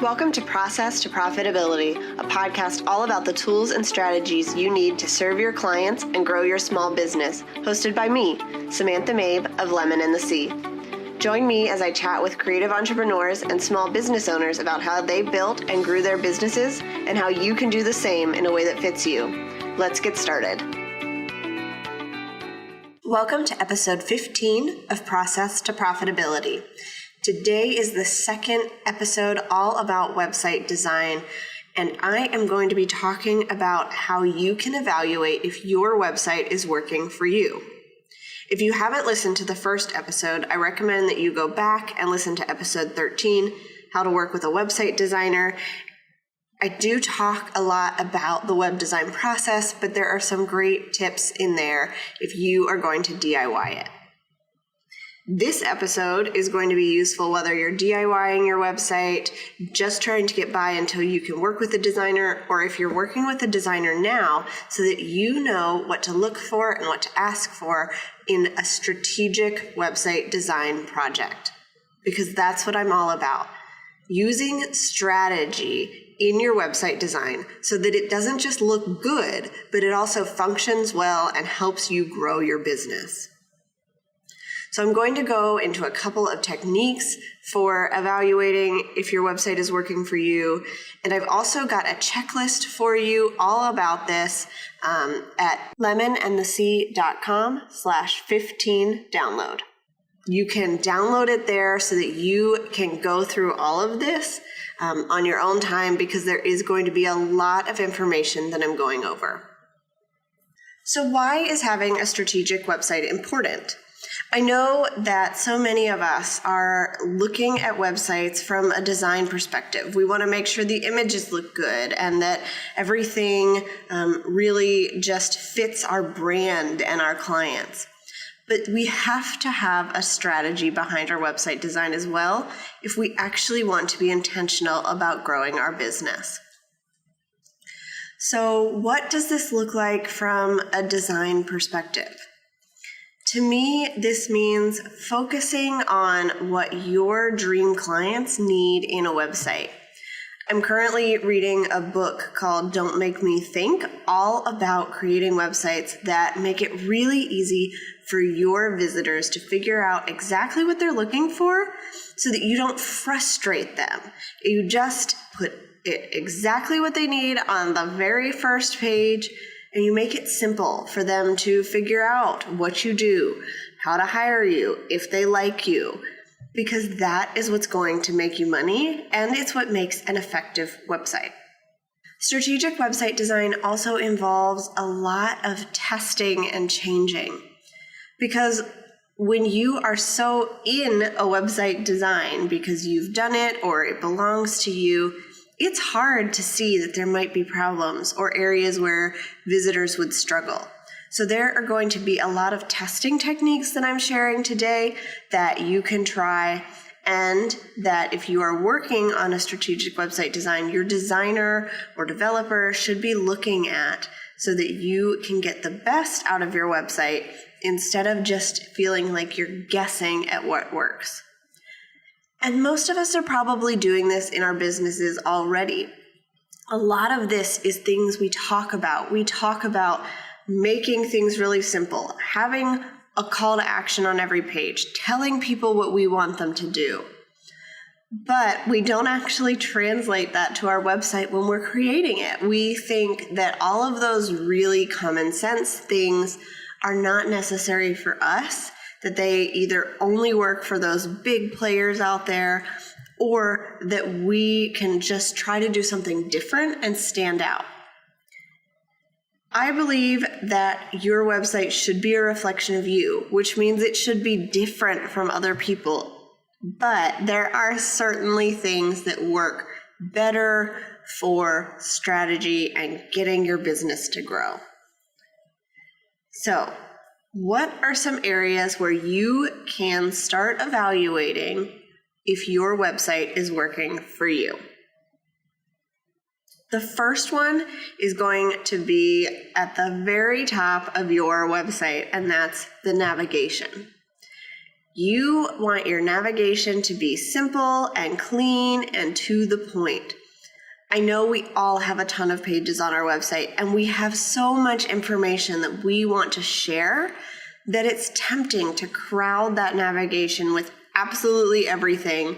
Welcome to Process to Profitability, a podcast all about the tools and strategies you need to serve your clients and grow your small business, hosted by me, Samantha Mabe of Lemon and the Sea. Join me as I chat with creative entrepreneurs and small business owners about how they built and grew their businesses and how you can do the same in a way that fits you. Let's get started. Welcome to episode 15 of Process to Profitability. Today is the second episode all about website design, and I am going to be talking about how you can evaluate if your website is working for you. If you haven't listened to the first episode, I recommend that you go back and listen to episode 13, How to Work with a Website Designer. I do talk a lot about the web design process, but there are some great tips in there if you are going to DIY it. This episode is going to be useful whether you're DIYing your website, just trying to get by until you can work with a designer, or if you're working with a designer now so that you know what to look for and what to ask for in a strategic website design project. Because that's what I'm all about. Using strategy in your website design so that it doesn't just look good, but it also functions well and helps you grow your business. So I'm going to go into a couple of techniques for evaluating if your website is working for you. And I've also got a checklist for you all about this at lemonandthesea.com/15download. You can download it there so that you can go through all of this on your own time, because there is going to be a lot of information that I'm going over. So why is having a strategic website important? I know that so many of us are looking at websites from a design perspective. We want to make sure the images look good and that everything really just fits our brand and our clients. But we have to have a strategy behind our website design as well if we actually want to be intentional about growing our business. So what does this look like from a design perspective? To me, this means focusing on what your dream clients need in a website. I'm currently reading a book called Don't Make Me Think, all about creating websites that make it really easy for your visitors to figure out exactly what they're looking for so that you don't frustrate them. You just put it exactly what they need on the very first page, and you make it simple for them to figure out what you do, how to hire you, if they like you, because that is what's going to make you money, and it's what makes an effective website. Strategic website design also involves a lot of testing and changing, because when you are so in a website design because you've done it or it belongs to you, it's hard to see that there might be problems or areas where visitors would struggle. So there are going to be a lot of testing techniques that I'm sharing today that you can try, and that if you are working on a strategic website design, your designer or developer should be looking at so that you can get the best out of your website instead of just feeling like you're guessing at what works. And most of us are probably doing this in our businesses already. A lot of this is things we talk about. We talk about making things really simple, having a call to action on every page, telling people what we want them to do. But we don't actually translate that to our website when we're creating it. We think that all of those really common sense things are not necessary for us, that they either only work for those big players out there, or that we can just try to do something different and stand out. I believe that your website should be a reflection of you, which means it should be different from other people. But there are certainly things that work better for strategy and getting your business to grow. So, what are some areas where you can start evaluating if your website is working for you? The first one is going to be at the very top of your website, and that's the navigation. You want your navigation to be simple and clean and to the point. I know we all have a ton of pages on our website, and we have so much information that we want to share that it's tempting to crowd that navigation with absolutely everything,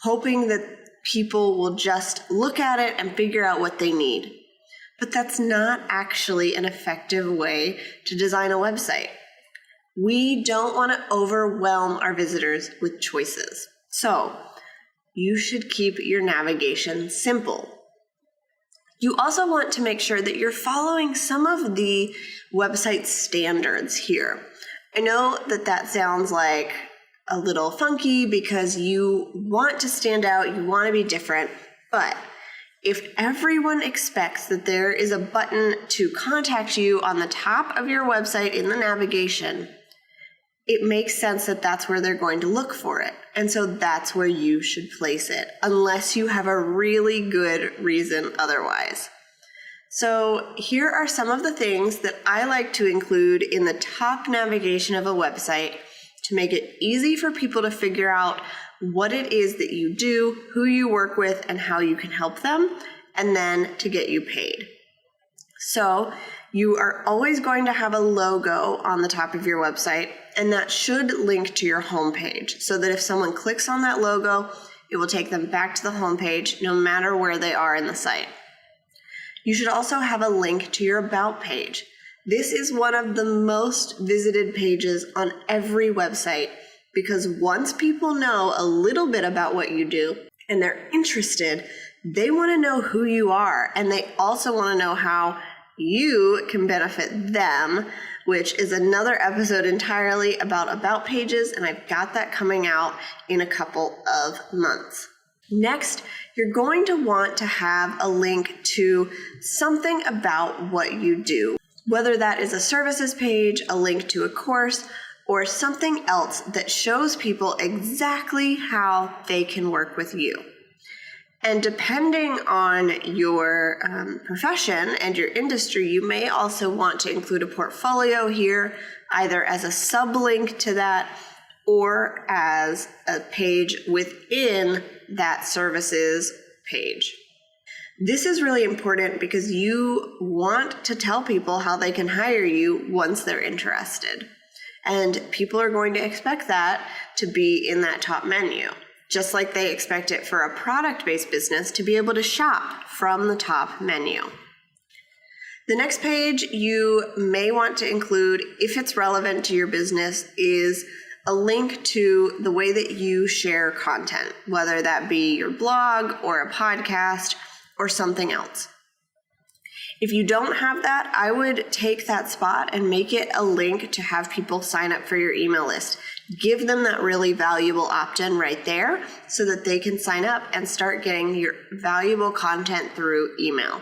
hoping that people will just look at it and figure out what they need. But that's not actually an effective way to design a website. We don't want to overwhelm our visitors with choices. So you should keep your navigation simple. You also want to make sure that you're following some of the website standards here. I know that that sounds like a little funky because you want to stand out, you want to be different, but if everyone expects that there is a button to contact you on the top of your website in the navigation, it makes sense that that's where they're going to look for it. And so that's where you should place it, unless you have a really good reason otherwise. So here are some of the things that I like to include in the top navigation of a website to make it easy for people to figure out what it is that you do, who you work with, and how you can help them, and then to get you paid. So you are always going to have a logo on the top of your website, and that should link to your homepage so that if someone clicks on that logo, it will take them back to the homepage no matter where they are in the site. You should also have a link to your About page. This is one of the most visited pages on every website because once people know a little bit about what you do and they're interested, they want to know who you are, and they also want to know how you can benefit them, which is another episode entirely about pages, and I've got that coming out in a couple of months. Next, you're going to want to have a link to something about what you do, whether that is a services page, a link to a course, or something else that shows people exactly how they can work with you. And depending on your profession and your industry, you may also want to include a portfolio here, either as a sublink to that or as a page within that services page. This is really important because you want to tell people how they can hire you once they're interested. And people are going to expect that to be in that top menu, just like they expect it for a product-based business to be able to shop from the top menu. The next page you may want to include, if it's relevant to your business, is a link to the way that you share content, whether that be your blog or a podcast or something else. If you don't have that, I would take that spot and make it a link to have people sign up for your email list. Give them that really valuable opt-in right there so that they can sign up and start getting your valuable content through email.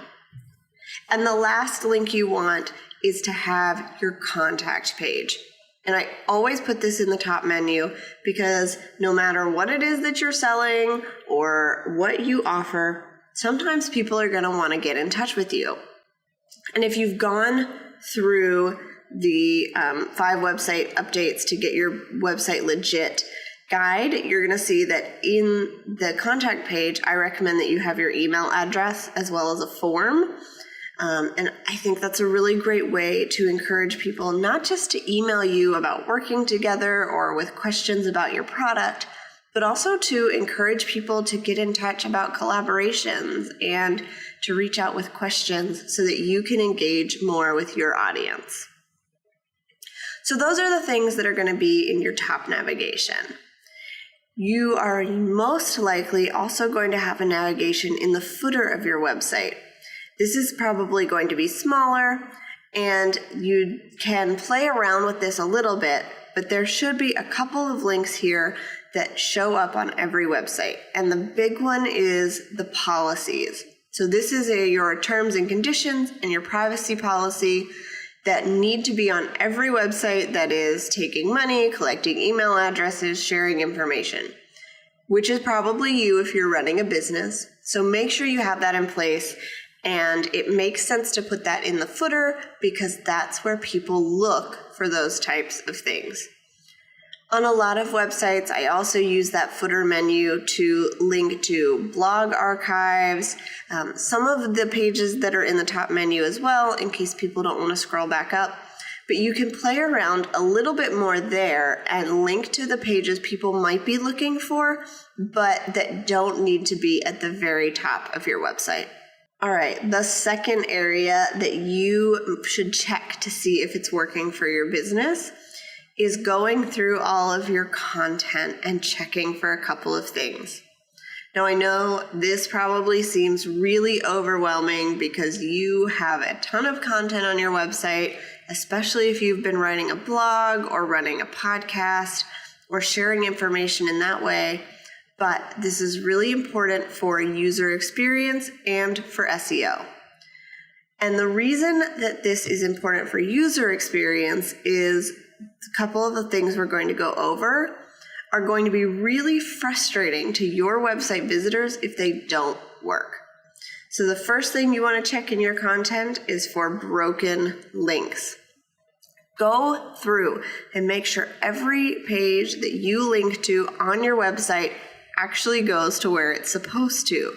And the last link you want is to have your contact page. And I always put this in the top menu because no matter what it is that you're selling or what you offer, sometimes people are going to want to get in touch with you. And if you've gone through the 5 website updates to get your website legit guide, you're going to see that in the contact page, I recommend that you have your email address as well as a form. And I think that's a really great way to encourage people not just to email you about working together or with questions about your product, but also to encourage people to get in touch about collaborations and to reach out with questions so that you can engage more with your audience. So those are the things that are going to be in your top navigation. You are most likely also going to have a navigation in the footer of your website. This is probably going to be smaller, and you can play around with this a little bit, but there should be a couple of links here that show up on every website. And the big one is the policies. So this is your terms and conditions and your privacy policy that need to be on every website that is taking money, collecting email addresses, sharing information, which is probably you if you're running a business. So make sure you have that in place, and it makes sense to put that in the footer because that's where people look for those types of things. On a lot of websites, I also use that footer menu to link to blog archives, some of the pages that are in the top menu as well, in case people don't want to scroll back up. But you can play around a little bit more there and link to the pages people might be looking for, but that don't need to be at the very top of your website. All right, the second area that you should check to see if it's working for your business is going through all of your content and checking for a couple of things. Now, I know this probably seems really overwhelming because you have a ton of content on your website, especially if you've been writing a blog or running a podcast or sharing information in that way. But this is really important for user experience and for SEO. And the reason that this is important for user experience is a couple of the things we're going to go over are going to be really frustrating to your website visitors if they don't work. So the first thing you want to check in your content is for broken links. Go through and make sure every page that you link to on your website actually goes to where it's supposed to.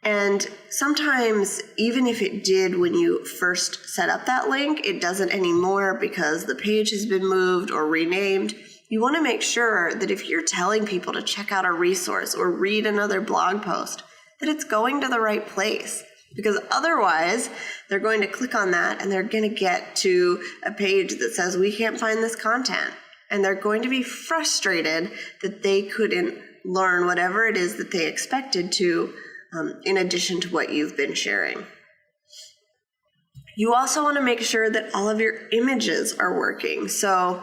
And sometimes, even if it did when you first set up that link, it doesn't anymore because the page has been moved or renamed. You want to make sure that if you're telling people to check out a resource or read another blog post, that it's going to the right place. Because otherwise, they're going to click on that and they're going to get to a page that says, we can't find this content. And they're going to be frustrated that they couldn't learn whatever it is that they expected to, in addition to what you've been sharing. You also want to make sure that all of your images are working. So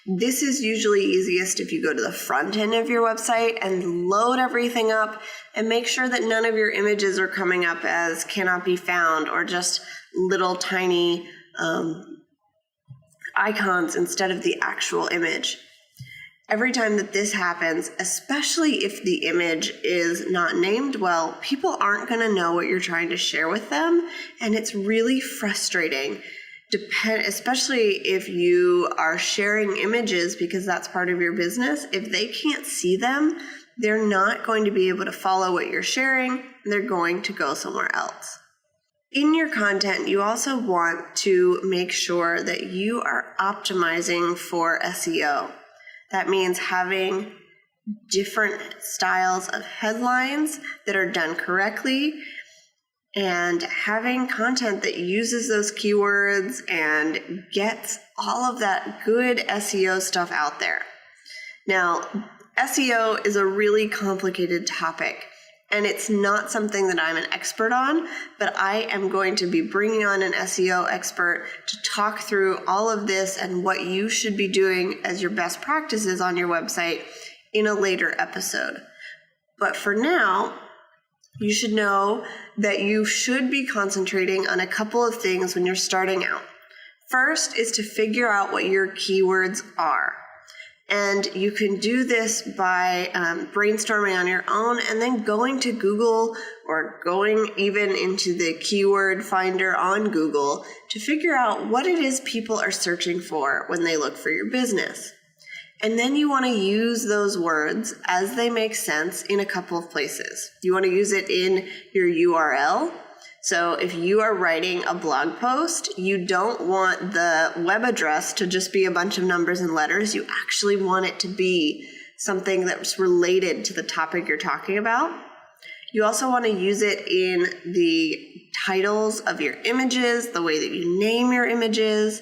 this is usually easiest if you go to the front end of your website and load everything up and make sure that none of your images are coming up as cannot be found or just little tiny icons instead of the actual image. Every time that this happens, especially if the image is not named well, people aren't going to know what you're trying to share with them, and it's really frustrating. Especially if you are sharing images because that's part of your business. If they can't see them, they're not going to be able to follow what you're sharing, and they're going to go somewhere else. In your content, you also want to make sure that you are optimizing for SEO. That means having different styles of headlines that are done correctly and having content that uses those keywords and gets all of that good SEO stuff out there. Now, SEO is a really complicated topic, and it's not something that I'm an expert on, but I am going to be bringing on an SEO expert to talk through all of this and what you should be doing as your best practices on your website in a later episode. But for now, you should know that you should be concentrating on a couple of things when you're starting out. First is to figure out what your keywords are. And you can do this by brainstorming on your own and then going to Google or going even into the keyword finder on Google to figure out what it is people are searching for when they look for your business. And then you want to use those words as they make sense in a couple of places. You want to use it in your URL. So if you are writing a blog post, you don't want the web address to just be a bunch of numbers and letters. You actually want it to be something that's related to the topic you're talking about. You also want to use it in the titles of your images, the way that you name your images.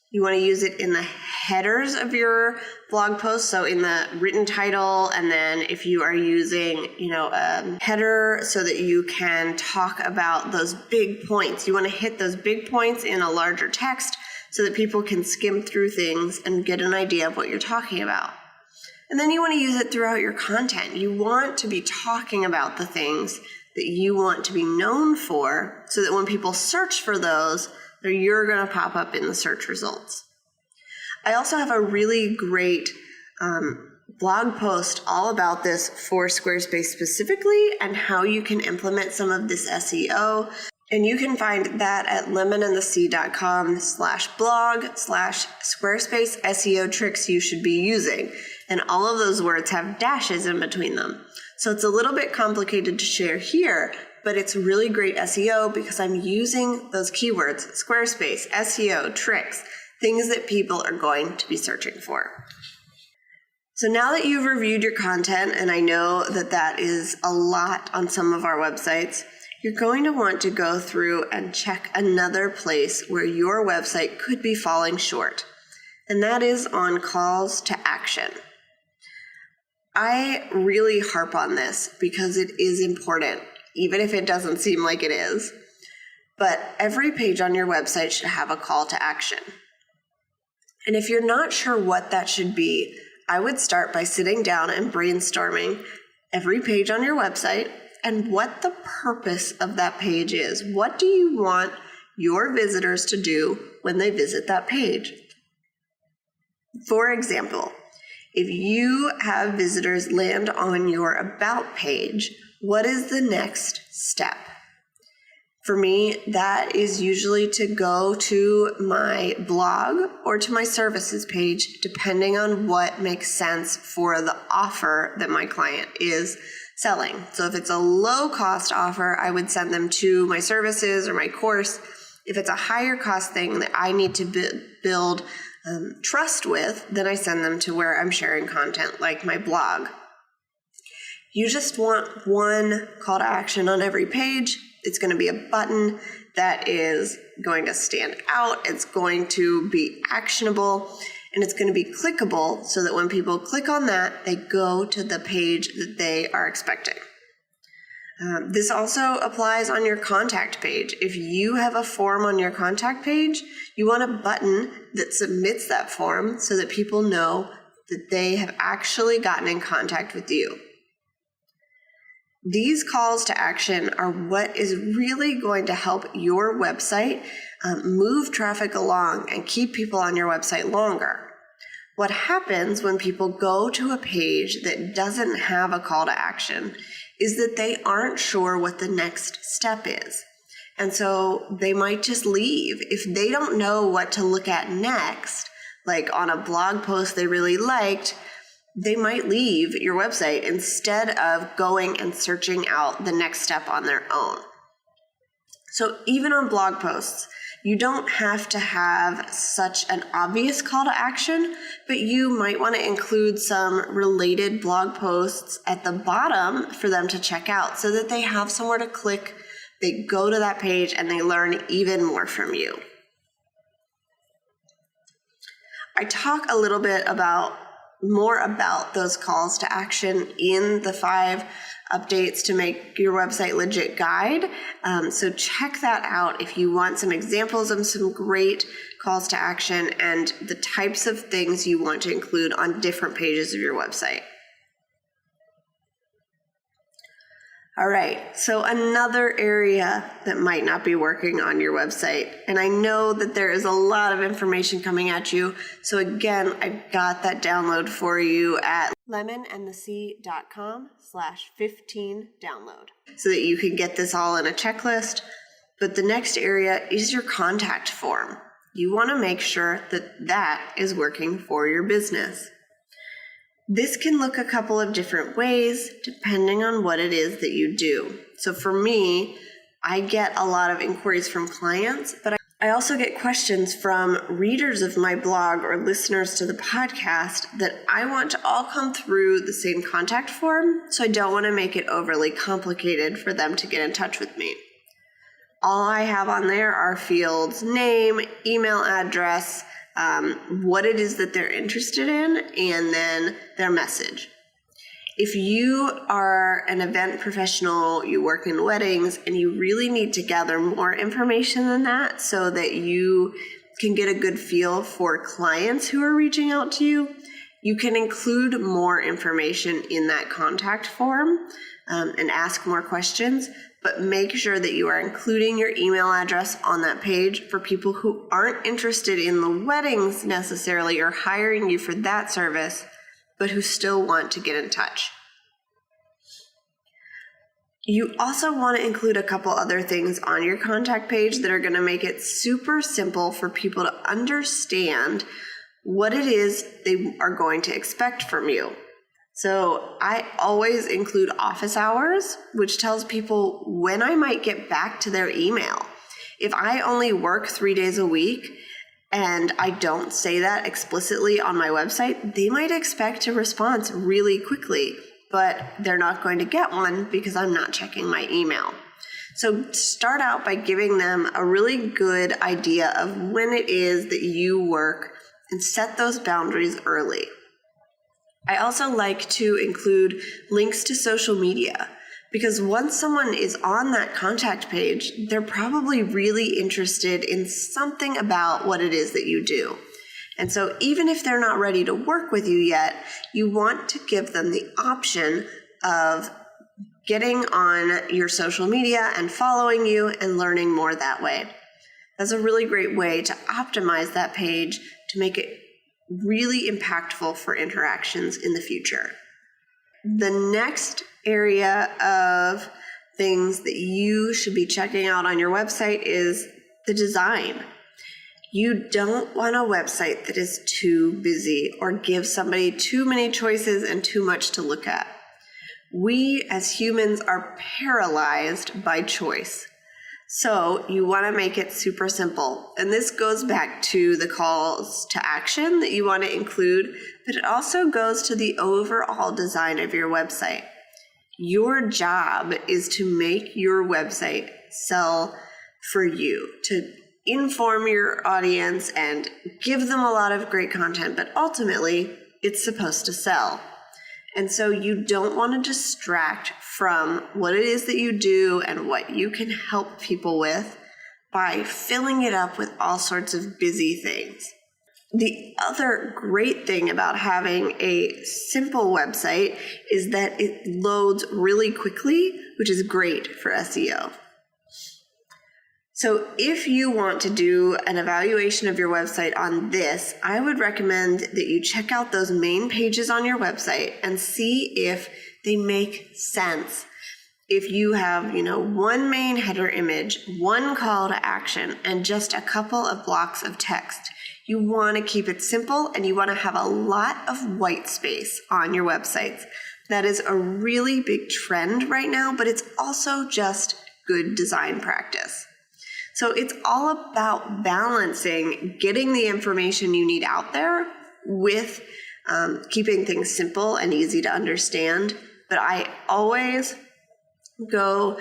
You want to use it in the headers of your blog post, so in the written title, and then if you are using, a header so that you can talk about those big points. You want to hit those big points in a larger text so that people can skim through things and get an idea of what you're talking about. And then you want to use it throughout your content. You want to be talking about the things that you want to be known for so that when people search for those, you're going to pop up in the search results. I also have a really great blog post all about this for Squarespace specifically and how you can implement some of this SEO. And you can find that at lemonandthesea.com/blog/Squarespace SEO tricks you should be using. And all of those words have dashes in between them. So it's a little bit complicated to share here, but it's really great SEO because I'm using those keywords, Squarespace, SEO, tricks, things that people are going to be searching for. So now that you've reviewed your content, and I know that that is a lot on some of our websites, you're going to want to go through and check another place where your website could be falling short, and that is on calls to action. I really harp on this because it is important, even if it doesn't seem like it is. But every page on your website should have a call to action. And if you're not sure what that should be, I would start by sitting down and brainstorming every page on your website and what the purpose of that page is. What do you want your visitors to do when they visit that page? For example, if you have visitors land on your About page, what is the next step? For me, that is usually to go to my blog or to my services page, depending on what makes sense for the offer that my client is selling. So if it's a low-cost offer, I would send them to my services or my course. If it's a higher cost thing that I need to build trust with, then I send them to where I'm sharing content like my blog. You just want one call to action on every page. It's going to be a button that is going to stand out. It's going to be actionable, and it's going to be clickable so that when people click on that, they go to the page that they are expecting. This also applies on your contact page. If you have a form on your contact page, you want a button that submits that form so that people know that they have actually gotten in contact with you. These calls to action are what is really going to help your website move traffic along and keep people on your website longer. What happens when people go to a page that doesn't have a call to action is that they aren't sure what the next step is. And so they might just leave. If they don't know what to look at next, like on a blog post they really liked, they might leave your website instead of going and searching out the next step on their own. So even on blog posts, you don't have to have such an obvious call to action, but you might want to include some related blog posts at the bottom for them to check out so that they have somewhere to click, they go to that page, and they learn even more from you. I talk a little bit more about those calls to action in the 5 updates to make your website legit guide. So check that out if you want some examples of some great calls to action and the types of things you want to include on different pages of your website. All right, so another area that might not be working on your website, and I know that there is a lot of information coming at you, so again, I've got that download for you at lemonandthesea.com/15download so that you can get this all in a checklist. But the next area is your contact form. You want to make sure that that is working for your business. This can look a couple of different ways depending on what it is that you do. So for me, I get a lot of inquiries from clients, but I also get questions from readers of my blog or listeners to the podcast that I want to all come through the same contact form, so I don't want to make it overly complicated for them to get in touch with me. All I have on there are fields: name, email address, what it is that they're interested in, and then their message. If you are an event professional, you work in weddings, and you really need to gather more information than that so that you can get a good feel for clients who are reaching out to you, you can include more information in that contact form and ask more questions. But make sure that you are including your email address on that page for people who aren't interested in the weddings necessarily or hiring you for that service, but who still want to get in touch. You also want to include a couple other things on your contact page that are going to make it super simple for people to understand what it is they are going to expect from you. So I always include office hours, which tells people when I might get back to their email. If I only work 3 days a week and I don't say that explicitly on my website, they might expect a response really quickly, but they're not going to get one because I'm not checking my email. So start out by giving them a really good idea of when it is that you work and set those boundaries early. I also like to include links to social media because once someone is on that contact page, they're probably really interested in something about what it is that you do. And so even if they're not ready to work with you yet, you want to give them the option of getting on your social media and following you and learning more that way. That's a really great way to optimize that page to make it really impactful for interactions in the future. The next area of things that you should be checking out on your website is the design. You don't want a website that is too busy or gives somebody too many choices and too much to look at. We as humans are paralyzed by choice. So you want to make it super simple. And this goes back to the calls to action that you want to include, but it also goes to the overall design of your website. Your job is to make your website sell for you, to inform your audience and give them a lot of great content, but ultimately it's supposed to sell. And so you don't want to distract from what it is that you do and what you can help people with by filling it up with all sorts of busy things. The other great thing about having a simple website is that it loads really quickly, which is great for SEO. So if you want to do an evaluation of your website on this, I would recommend that you check out those main pages on your website and see if they make sense. If you have, one main header image, one call to action, and just a couple of blocks of text, you want to keep it simple and you want to have a lot of white space on your websites. That is a really big trend right now, but it's also just good design practice. So it's all about balancing getting the information you need out there with keeping things simple and easy to understand. But I always go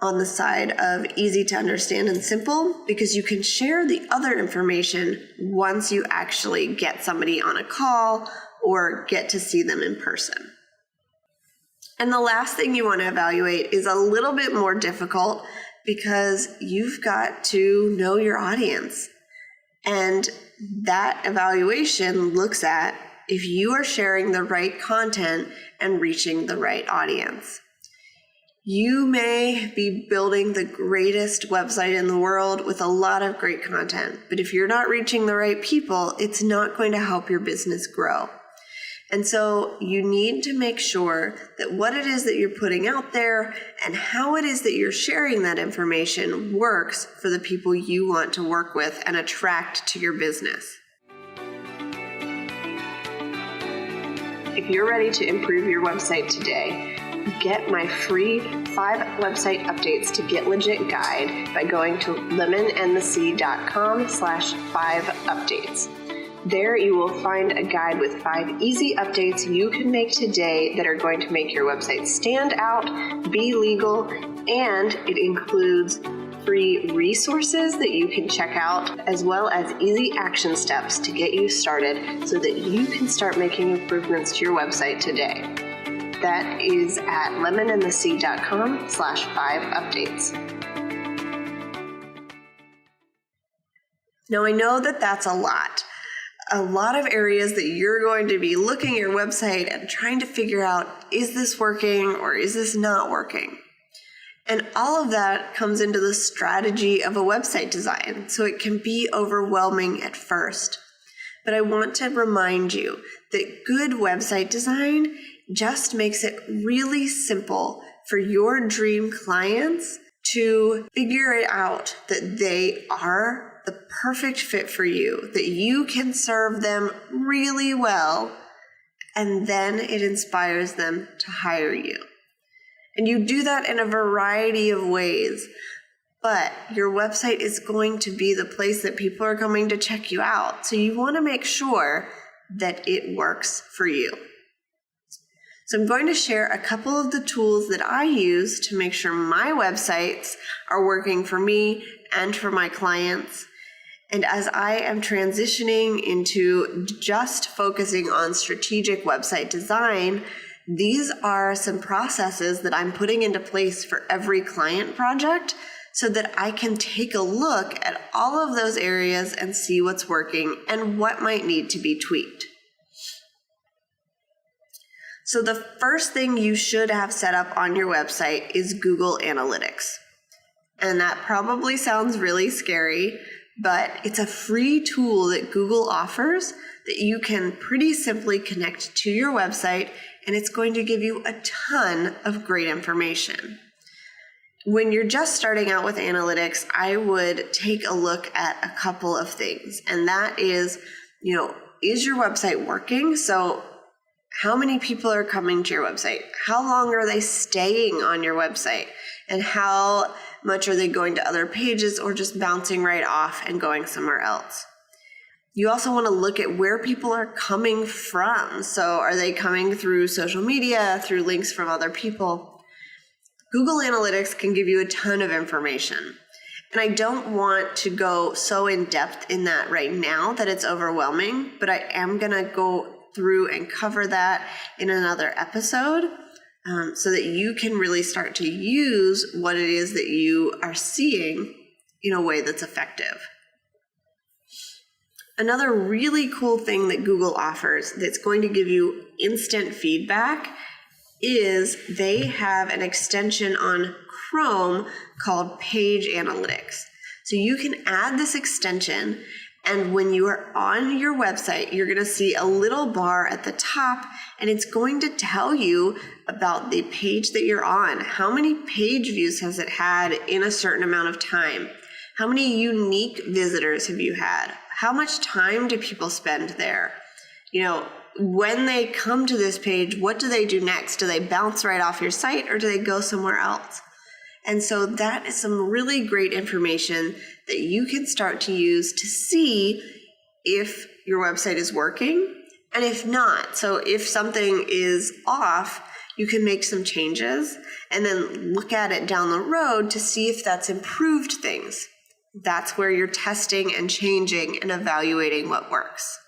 on the side of easy to understand and simple because you can share the other information once you actually get somebody on a call or get to see them in person. And the last thing you want to evaluate is a little bit more difficult because you've got to know your audience. And that evaluation looks at if you are sharing the right content and reaching the right audience. You may be building the greatest website in the world with a lot of great content, but if you're not reaching the right people, it's not going to help your business grow. And so you need to make sure that what it is that you're putting out there and how it is that you're sharing that information works for the people you want to work with and attract to your business. If you're ready to improve your website today, get my free 5 website updates to get legit guide by going to lemonandthesea.com/5updates. There you will find a guide with 5 easy updates you can make today that are going to make your website stand out, be legal, and it includes free resources that you can check out, as well as easy action steps to get you started so that you can start making improvements to your website today. That is at lemonandthesea.com/5updates. Now I know that that's a lot of areas that you're going to be looking at your website and trying to figure out, is this working or is this not working? And all of that comes into the strategy of a website design, so it can be overwhelming at first. But I want to remind you that good website design just makes it really simple for your dream clients to figure it out that they are the perfect fit for you, that you can serve them really well, and then it inspires them to hire you. And you do that in a variety of ways, but your website is going to be the place that people are coming to check you out. So you want to make sure that it works for you. So I'm going to share a couple of the tools that I use to make sure my websites are working for me and for my clients. And as I am transitioning into just focusing on strategic website design, these are some processes that I'm putting into place for every client project so that I can take a look at all of those areas and see what's working and what might need to be tweaked. So the first thing you should have set up on your website is Google Analytics. And that probably sounds really scary, but it's a free tool that Google offers that you can pretty simply connect to your website, and it's going to give you a ton of great information. When you're just starting out with analytics, I would take a look at a couple of things, and that is, is your website working? So how many people are coming to your website? How long are they staying on your website? And how much are they going to other pages or just bouncing right off and going somewhere else? You also want to look at where people are coming from. So are they coming through social media, through links from other people? Google Analytics can give you a ton of information. And I don't want to go so in depth in that right now that it's overwhelming, but I am going to go through and cover that in another episode so that you can really start to use what it is that you are seeing in a way that's effective. Another really cool thing that Google offers that's going to give you instant feedback is they have an extension on Chrome called Page Analytics. So you can add this extension, and when you are on your website, you're going to see a little bar at the top, and it's going to tell you about the page that you're on. How many page views has it had in a certain amount of time? How many unique visitors have you had? How much time do people spend there? When they come to this page, what do they do next? Do they bounce right off your site or do they go somewhere else? And so that is some really great information that you can start to use to see if your website is working and if not. So if something is off, you can make some changes and then look at it down the road to see if that's improved things. That's where you're testing and changing and evaluating what works.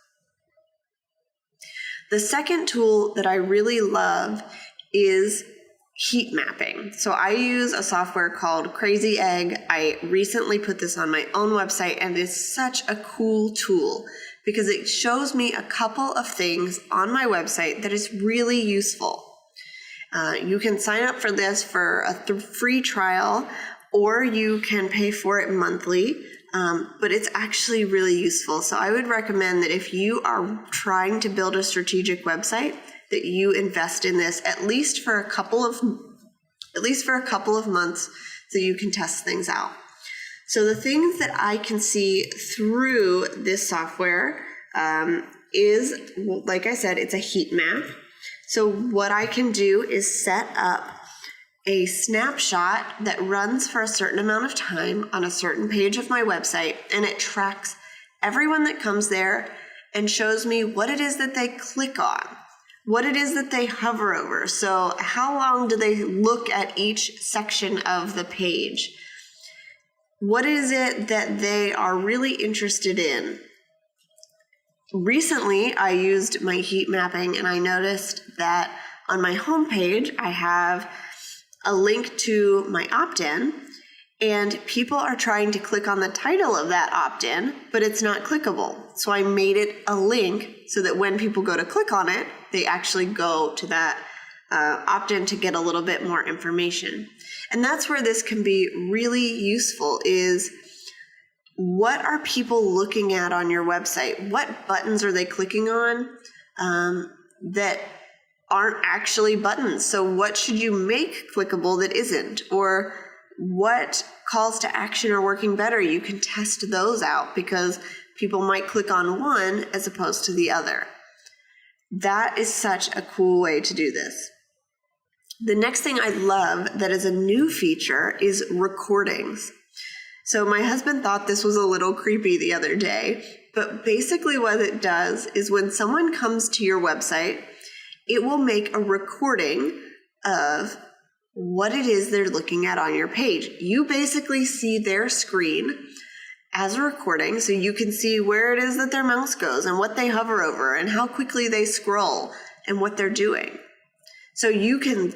The second tool that I really love is heat mapping. So I use a software called Crazy Egg. I recently put this on my own website, and it's such a cool tool because it shows me a couple of things on my website that is really useful. You can sign up for this for a free trial, or you can pay for it monthly, but it's actually really useful. So I would recommend that if you are trying to build a strategic website, that you invest in this at least for a couple of months so you can test things out. So the things that I can see through this software is, like I said, it's a heat map. So what I can do is set up a snapshot that runs for a certain amount of time on a certain page of my website, and it tracks everyone that comes there and shows me what it is that they click on, what it is that they hover over. So how long do they look at each section of the page? What is it that they are really interested in? Recently, I used my heat mapping and I noticed that on my homepage, I have a link to my opt-in, and people are trying to click on the title of that opt-in, but it's not clickable. So I made it a link so that when people go to click on it, they actually go to that opt-in to get a little bit more information. And that's where this can be really useful, is what are people looking at on your website? What buttons are they clicking on that aren't actually buttons. So what should you make clickable that isn't? Or what calls to action are working better? You can test those out because people might click on one as opposed to the other. That is such a cool way to do this. The next thing I love that is a new feature is recordings. So my husband thought this was a little creepy the other day, but basically what it does is when someone comes to your website, it will make a recording of what it is they're looking at on your page. You basically see their screen as a recording, so you can see where it is that their mouse goes and what they hover over and how quickly they scroll and what they're doing. So you can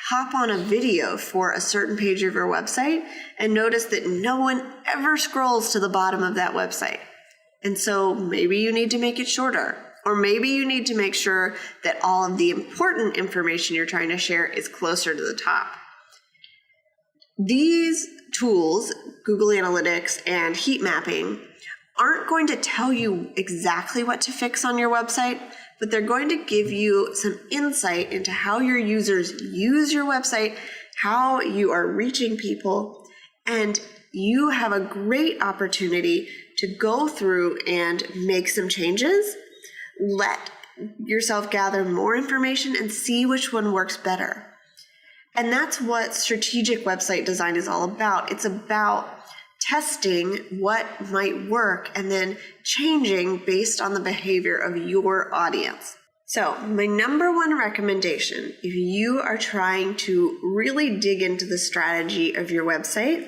hop on a video for a certain page of your website and notice that no one ever scrolls to the bottom of that website. And so maybe you need to make it shorter, or maybe you need to make sure that all of the important information you're trying to share is closer to the top. These tools, Google Analytics and heat mapping, aren't going to tell you exactly what to fix on your website, but they're going to give you some insight into how your users use your website, how you are reaching people, and you have a great opportunity to go through and make some changes, let yourself gather more information and see which one works better. And that's what strategic website design is all about. It's about testing what might work and then changing based on the behavior of your audience. So my number one recommendation, if you are trying to really dig into the strategy of your website,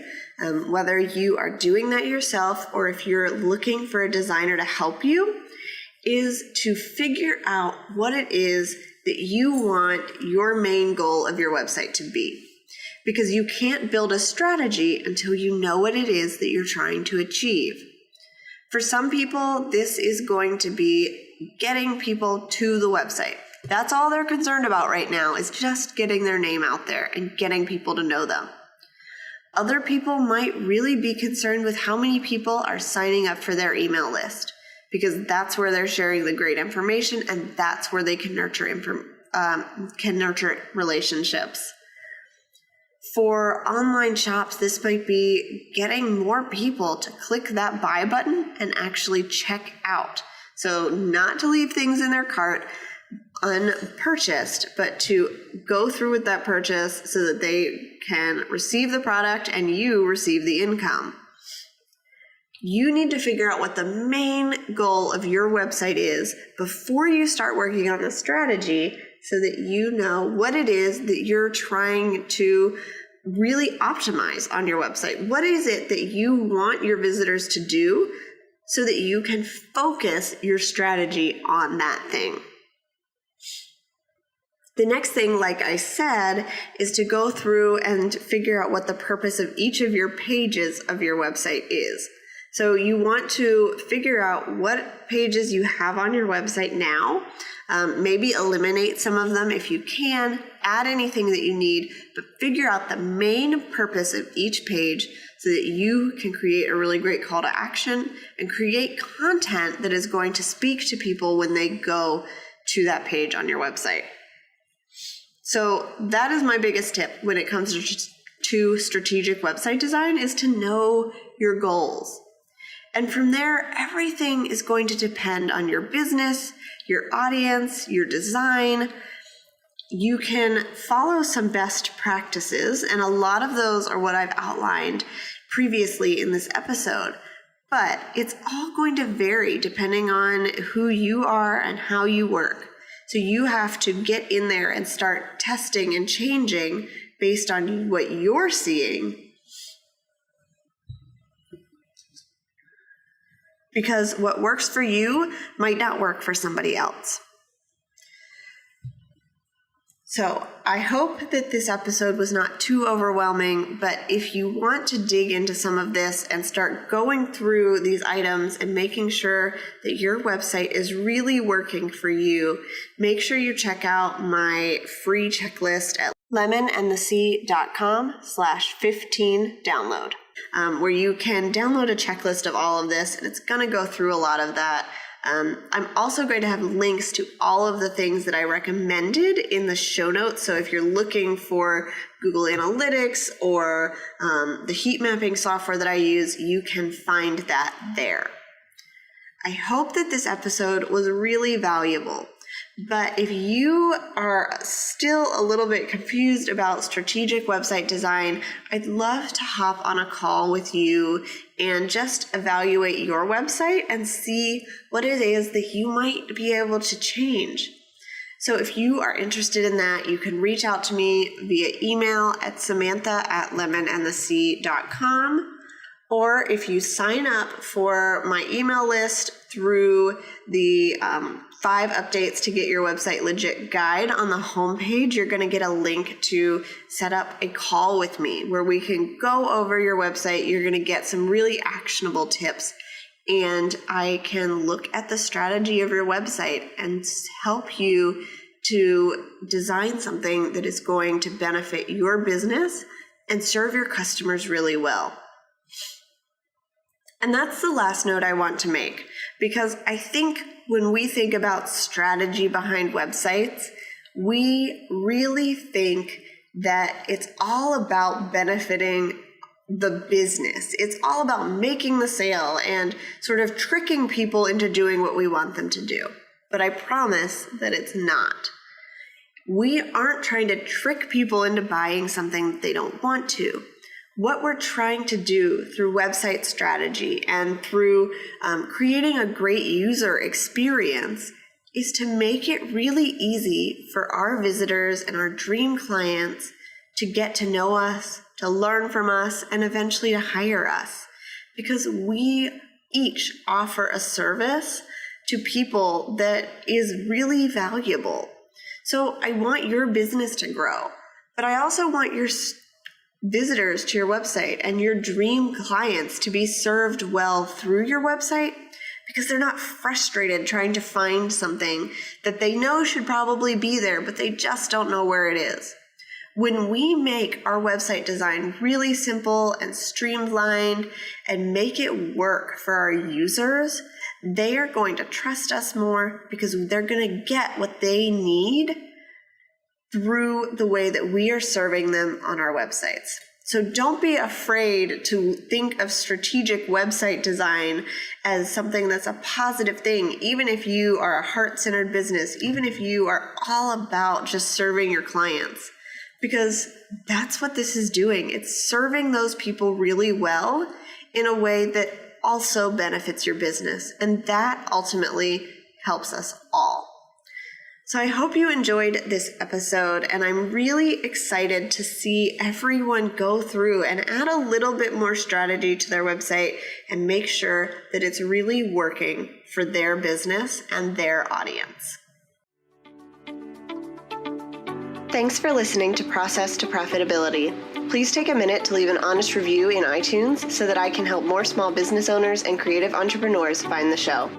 whether you are doing that yourself or if you're looking for a designer to help you, is to figure out what it is that you want your main goal of your website to be. Because you can't build a strategy until you know what it is that you're trying to achieve. For some people, this is going to be getting people to the website. That's all they're concerned about right now, is just getting their name out there and getting people to know them. Other people might really be concerned with how many people are signing up for their email list, because that's where they're sharing the great information and that's where they can nurture relationships. For online shops, this might be getting more people to click that buy button and actually check out. So not to leave things in their cart unpurchased, but to go through with that purchase so that they can receive the product and you receive the income. You need to figure out what the main goal of your website is before you start working on the strategy so that you know what it is that you're trying to really optimize on your website. What is it that you want your visitors to do so that you can focus your strategy on that thing? The next thing, like I said, is to go through and figure out what the purpose of each of your pages of your website is. So you want to figure out what pages you have on your website now, maybe eliminate some of them if you can, add anything that you need, but figure out the main purpose of each page so that you can create a really great call to action and create content that is going to speak to people when they go to that page on your website. So that is my biggest tip when it comes to strategic website design, is to know your goals. And from there, everything is going to depend on your business, your audience, your design. You can follow some best practices, and a lot of those are what I've outlined previously in this episode. But it's all going to vary depending on who you are and how you work. So you have to get in there and start testing and changing based on what you're seeing. Because what works for you might not work for somebody else. So I hope that this episode was not too overwhelming, but if you want to dig into some of this and start going through these items and making sure that your website is really working for you, make sure you check out my free checklist at lemonandthesea.com/15download. Where you can download a checklist of all of this, and it's going to go through a lot of that I'm also going to have links to all of the things that I recommended in the show notes. So if you're looking for Google Analytics or the heat mapping software that I use, you can find that there. I hope that this episode was really valuable. But if you are still a little bit confused about strategic website design, I'd love to hop on a call with you and just evaluate your website and see what it is that you might be able to change. So if you are interested in that, you can reach out to me via email at samantha@lemonandthesea.com. Or if you sign up for my email list through the 5 updates to get your website legit guide on the homepage, you're going to get a link to set up a call with me where we can go over your website. You're going to get some really actionable tips, and I can look at the strategy of your website and help you to design something that is going to benefit your business and serve your customers really well. And that's the last note I want to make, because I think when we think about strategy behind websites, we really think that it's all about benefiting the business. It's all about making the sale and sort of tricking people into doing what we want them to do. But I promise that it's not. We aren't trying to trick people into buying something that they don't want to. What we're trying to do through website strategy and through creating a great user experience is to make it really easy for our visitors and our dream clients to get to know us, to learn from us, and eventually to hire us. Because we each offer a service to people that is really valuable. So I want your business to grow, but I also want your visitors to your website and your dream clients to be served well through your website, because they're not frustrated trying to find something that they know should probably be there, but they just don't know where it is. When we make our website design really simple and streamlined and make it work for our users, they are going to trust us more because they're going to get what they need through the way that we are serving them on our websites. So don't be afraid to think of strategic website design as something that's a positive thing, even if you are a heart-centered business, even if you are all about just serving your clients, because that's what this is doing. It's serving those people really well in a way that also benefits your business, and that ultimately helps us all. So I hope you enjoyed this episode, and I'm really excited to see everyone go through and add a little bit more strategy to their website and make sure that it's really working for their business and their audience. Thanks for listening to Process to Profitability. Please take a minute to leave an honest review in iTunes so that I can help more small business owners and creative entrepreneurs find the show.